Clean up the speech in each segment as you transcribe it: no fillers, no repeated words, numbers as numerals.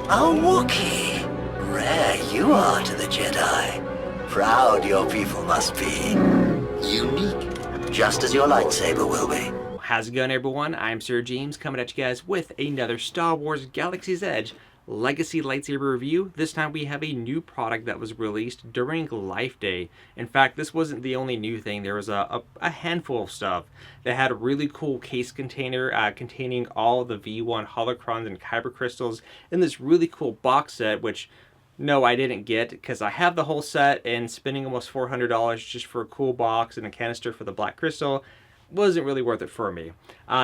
A Wookiee. Rare you are to the Jedi. Proud your people must be. Unique, just as your lightsaber will be. How's it going, everyone? I'm Sir James, coming at you guys with another Star Wars Galaxy's Edge Legacy Lightsaber review. This time we have a new product that was released during Life Day. In fact, this wasn't the only new thing. There was a handful of stuff. They had a really cool case container containing all the V1 holocrons and kyber crystals in this really cool box set, which no, I didn't get because I have the whole set, and spending almost $400 just for a cool box and a canister for the black crystal wasn't really worth it for me.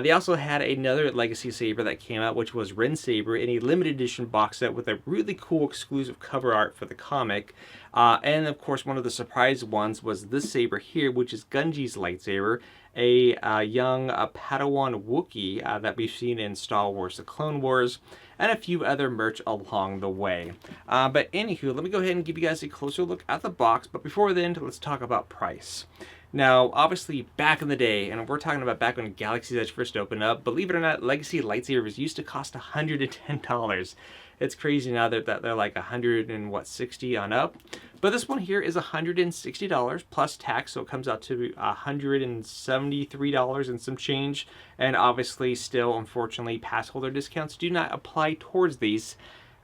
They also had another Legacy Saber that came out, which was Ren Saber, in a limited edition box set with a really cool exclusive cover art for the comic. And of course, one of the surprise ones was this saber here, which is Gungi's lightsaber, a young Padawan Wookiee that we've seen in Star Wars The Clone Wars, and a few other merch along the way. But anywho, let me go ahead and give you guys a closer look at the box. But before then, let's talk about price. Now, obviously, back in the day, and we're talking about back when Galaxy's Edge first opened up, believe it or not, Legacy lightsabers used to cost $110. It's crazy now that they're like $160 on up. But this one here is $160 plus tax, so it comes out to $173 and some change. And obviously, still, unfortunately, pass holder discounts do not apply towards these.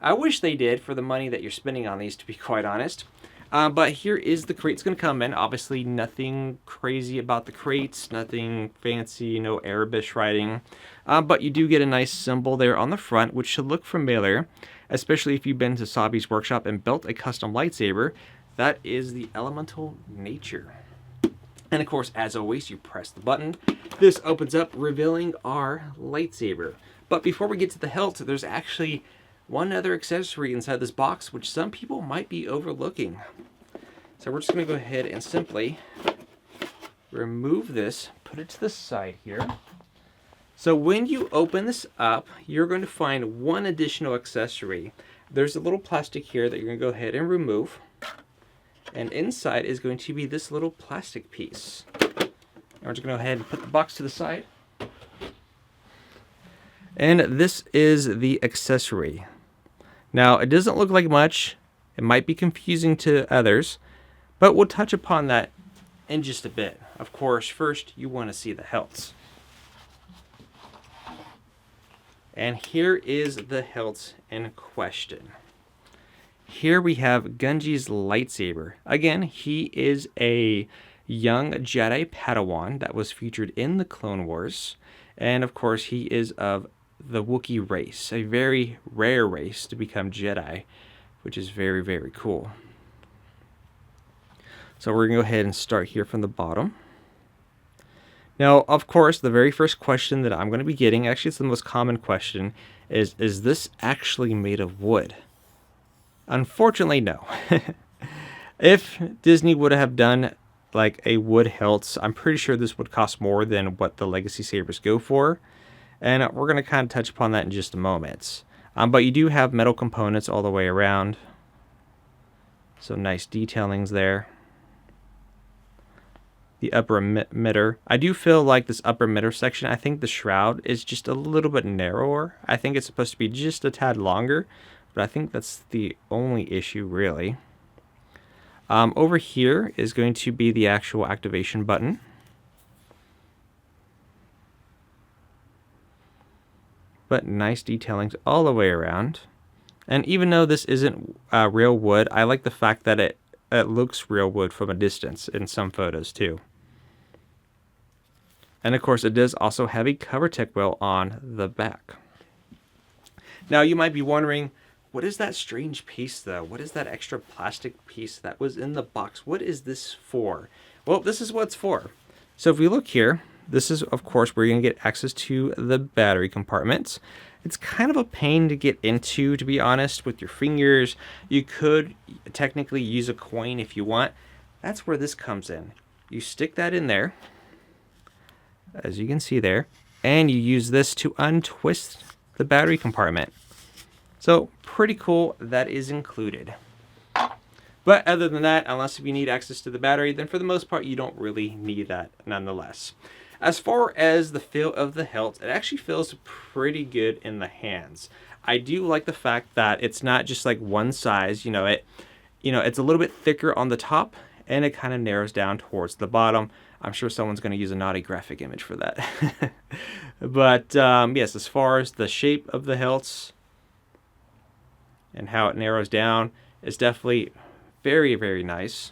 I wish they did for the money that you're spending on these, to be quite honest. But here is the crate it's going to come in. Obviously, nothing crazy about the crates, nothing fancy, no Arabic writing. But you do get a nice symbol there on the front, which should look familiar, especially if you've been to Sabi's workshop and built a custom lightsaber. That is the elemental nature. And of course, as always, you press the button. This opens up, revealing our lightsaber. But before we get to the hilt, there's actually one other accessory inside this box, which some people might be overlooking. So we're just going to go ahead and simply remove this, put it to the side here. So when you open this up, you're going to find one additional accessory. There's a little plastic here that you're going to go ahead and remove. And inside is going to be this little plastic piece. And we're just going to go ahead and put the box to the side. And this is the accessory. Now, it doesn't look like much. It might be confusing to others, but we'll touch upon that in just a bit. Of course, first you want to see the hilts. And here is the hilt in question. Here we have Gungi's lightsaber. Again, he is a young Jedi Padawan that was featured in the Clone Wars. And of course, he is of the Wookiee race, a very rare race to become Jedi, which is very, very cool. So we're going to go ahead and start here from the bottom. Now, of course, the very first question that I'm going to be getting, actually it's the most common question, is this actually made of wood? Unfortunately, no. If Disney would have done like a wood hilt, I'm pretty sure this would cost more than what the Legacy Sabers go for. And we're going to kind of touch upon that in just a moment. But you do have metal components all the way around. So nice detailings there. The upper emitter. I do feel like this upper emitter section, I think the shroud is just a little bit narrower. I think it's supposed to be just a tad longer. But I think that's the only issue, really. Over here is going to be the actual activation button. But nice detailings all the way around. And even though this isn't real wood, I like the fact that it looks real wood from a distance in some photos too. And of course, it does also have a cover tech wheel on the back. Now you might be wondering, what is that strange piece though? What is that extra plastic piece that was in the box? What is this for? Well, this is what it's for. So if we look here, this is, of course, where you're going to get access to the battery compartments. It's kind of a pain to get into, to be honest, with your fingers. You could technically use a coin if you want. That's where this comes in. You stick that in there, as you can see there, and you use this to untwist the battery compartment. So, pretty cool. That is included. But other than that, unless if you need access to the battery, then for the most part, you don't really need that nonetheless. As far as the feel of the hilt, it actually feels pretty good in the hands. I do like the fact that it's not just like one size. It's a little bit thicker on the top, and it kind of narrows down towards the bottom. I'm sure someone's going to use a naughty graphic image for that. But yes, as far as the shape of the hilts and how it narrows down, is definitely very, very nice.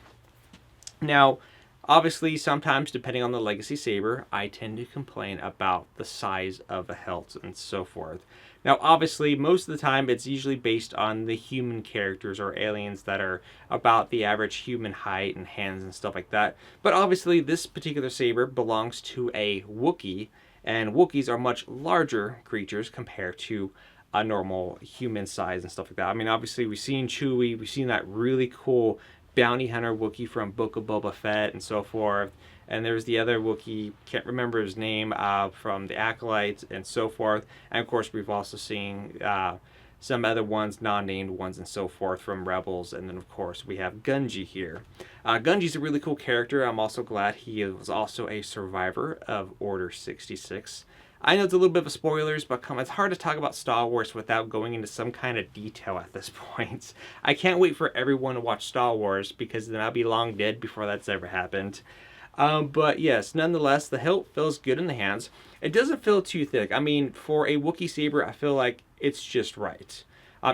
Now, obviously, sometimes depending on the legacy saber, I tend to complain about the size of the hilt and so forth. Now, obviously, most of the time it's usually based on the human characters or aliens that are about the average human height and hands and stuff like that. But obviously, this particular saber belongs to a Wookiee, and Wookiees are much larger creatures compared to a normal human size and stuff like that. I mean, obviously, we've seen Chewie, we've seen that really cool bounty hunter Wookiee from Book of Boba Fett and so forth. And there's the other Wookiee, can't remember his name, from the Acolytes and so forth. And of course, we've also seen some other ones, non-named ones and so forth from Rebels. And then of course, we have Gungi here. Gungi's a really cool character. I'm also glad he was also a survivor of Order 66. I know it's a little bit of spoilers, but it's hard to talk about Star Wars without going into some kind of detail at this point. I can't wait for everyone to watch Star Wars, because then I'll be long dead before that's ever happened. But yes, nonetheless, the hilt feels good in the hands. It doesn't feel too thick. I mean, for a Wookiee saber, I feel like it's just right.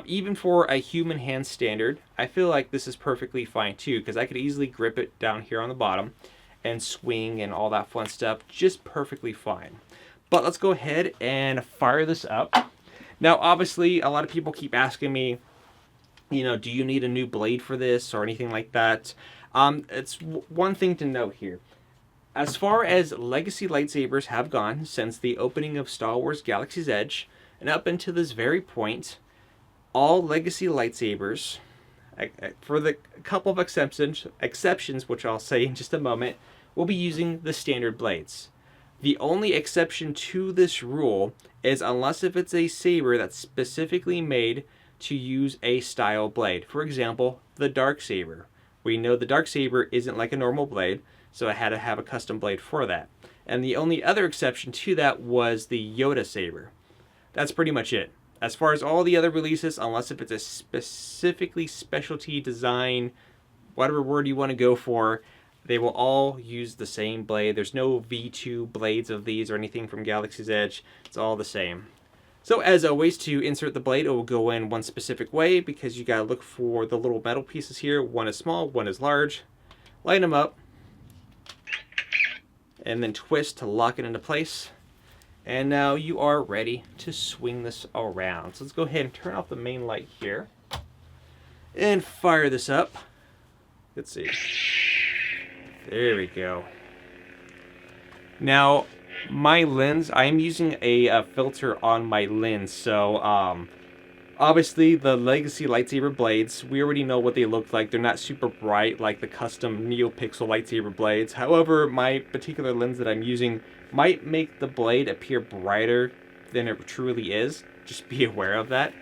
Even for a human hand standard, I feel like this is perfectly fine too, because I could easily grip it down here on the bottom and swing and all that fun stuff just perfectly fine. But let's go ahead and fire this up. Now, obviously, a lot of people keep asking me, do you need a new blade for this or anything like that? It's one thing to note here. As far as legacy lightsabers have gone since the opening of Star Wars Galaxy's Edge, and up until this very point, all legacy lightsabers, for the couple of exceptions, which I'll say in just a moment, will be using the standard blades. The only exception to this rule is unless if it's a saber that's specifically made to use a style blade. For example, the Darksaber. We know the Darksaber isn't like a normal blade, so I had to have a custom blade for that. And the only other exception to that was the Yoda saber. That's pretty much it. As far as all the other releases, unless if it's a specifically specialty design, whatever word you want to go for, they will all use the same blade. There's no V2 blades of these or anything from Galaxy's Edge. It's all the same. So as always, to insert the blade, it will go in one specific way, because you gotta look for the little metal pieces here. One is small, one is large. Line them up, and then twist to lock it into place. And now you are ready to swing this around. So let's go ahead and turn off the main light here and fire this up. Let's see. There we go. Now, my lens, I'm using a filter on my lens, so obviously the legacy lightsaber blades, we already know what they look like. They're not super bright like the custom NeoPixel lightsaber blades. However, my particular lens that I'm using might make the blade appear brighter than it truly is. Just be aware of that.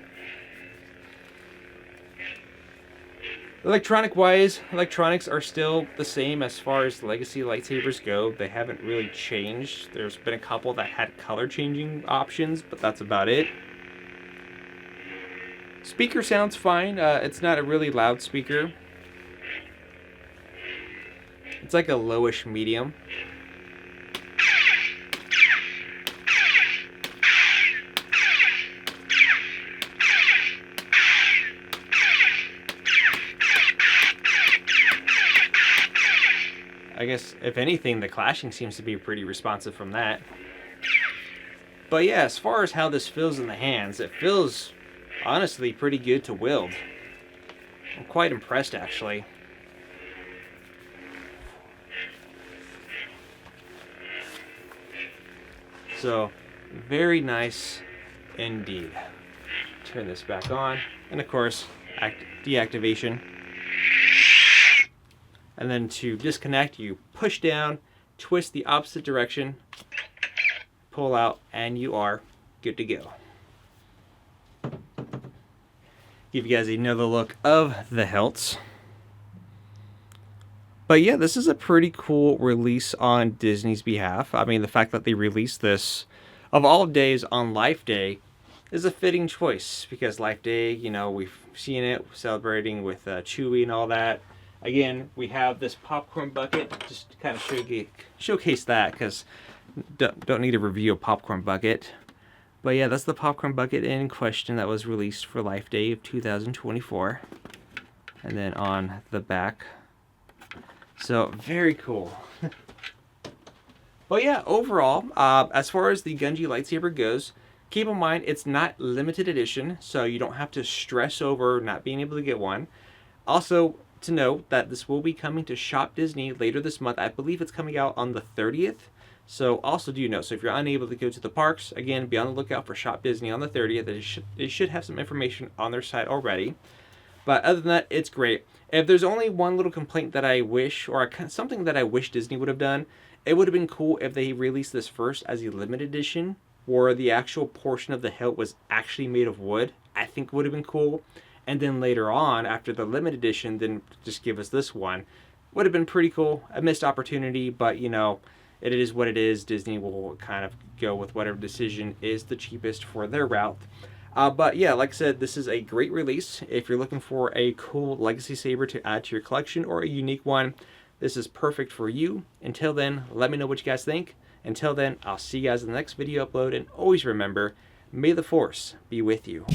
Electronics are still the same as far as legacy lightsabers go. They haven't really changed. There's been a couple that had color changing options, but that's about it. Speaker sounds fine. It's not a really loud speaker. It's like a lowish medium. I guess, if anything, the clashing seems to be pretty responsive from that. But yeah, as far as how this feels in the hands, it feels honestly pretty good to wield. I'm quite impressed, actually. So, very nice indeed. Turn this back on, and of course, deactivation. And then to disconnect, you push down, twist the opposite direction, pull out, and you are good to go. Give you guys another look of the hilts. But yeah, this is a pretty cool release on Disney's behalf. I mean, the fact that they released this, of all days, on Life Day, is a fitting choice because Life Day, you know, we've seen it celebrating with Chewie and all that. Again, we have this popcorn bucket just to kind of showcase that because don't need to review a popcorn bucket. But yeah, that's the popcorn bucket in question that was released for Life Day of 2024. And then on the back. So, very cool. But yeah, overall, as far as the Gungi lightsaber goes, keep in mind it's not limited edition, so you don't have to stress over not being able to get one. Also, to note that this will be coming to Shop Disney later this month. I believe it's coming out on the 30th. So also do note, so if you're unable to go to the parks, again, be on the lookout for Shop Disney on the 30th. They should have some information on their site already. But other than that, it's great. If there's only one little complaint that I wish, or something that I wish Disney would have done, it would have been cool if they released this first as a limited edition, where the actual portion of the hilt was actually made of wood. I think would have been cool. And then later on, after the limited edition, then just give us this one. Would have been pretty cool. A missed opportunity, but you know, it is what it is. Disney will kind of go with whatever decision is the cheapest for their route. But yeah, like I said, this is a great release. If you're looking for a cool legacy saber to add to your collection or a unique one, this is perfect for you. Until then, let me know what you guys think. Until then, I'll see you guys in the next video upload. And always remember, may the Force be with you.